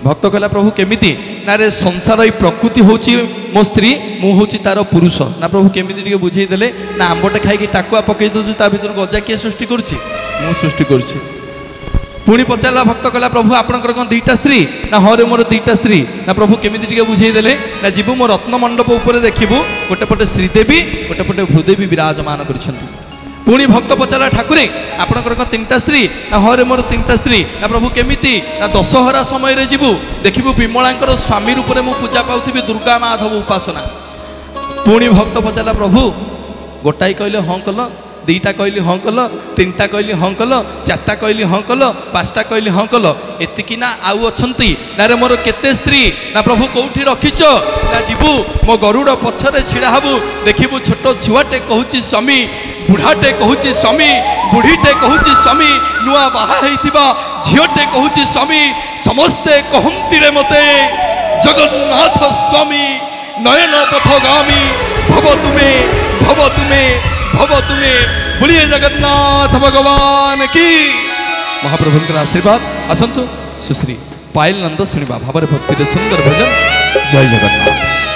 भक्त कहला प्रभु केमिति ना रे संसार ई प्रकृति होची मो स्त्री मु होची तार पुरुष ना प्रभु केमिति टिके बुझेई देले ना आंबटे खाई टाकुआ पकई दो ता भीतर गजा किए सृष्टि करुछि मु सृष्टि करुछि पुणी पचारा भक्त कहला प्रभु आपणकर कौन दुईटा स्त्री ना हाँ रे मोर दुईटा स्त्री ना प्रभु केमिति टिके बुझेई देले ना जीवु मो रत्न मंडप ऊपर देखिबु गोटे पटे श्रीदेवी गोटे पटे भूदेवी विराजमान करिसंती पुणी भक्त पचारा ठाकुरे आपणकर कौन तीनटा स्त्री ना हाँ रे मोर तीनटा स्त्री ना प्रभु केमिति ना दशहरा समय रे जीवु देखिबु विमलांकर स्वामी रूप में मु पूजा पाउथिबि दुर्गा माधव उपासना पुणी भक्त पचारा प्रभु गोटाई कहले हाँ कल दीटा कहली हाँ कल तीनटा कहली हाँ कल चारटा कहली हाँ कल पांचटा कहली हाँ कल एतिकी ना आउ अछंती ना रे मोर केते स्त्री ना प्रभु कोठी रखिच ना जीवु मो गरुड़ पछरे छिड़ा हबु देखिबु छोट छुआटे कहूची स्वामी बुढ़ाटे कहूची स्वामी बुढ़ीटे कहूची स्वामी नुआ बाहा हेइतिबा झियोटे कहूची स्वामी समस्ते कहंती रे मते जगन्नाथ स्वामी नयन पथगामी भव तुमे भव तुमे भव तुमे बोलिए जगन्नाथ भगवान की महाप्रभु आशीर्वाद आसतु सुश्री पायल नंद शुणा भाव भक्ति सुंदर भजन जय जगन्नाथ।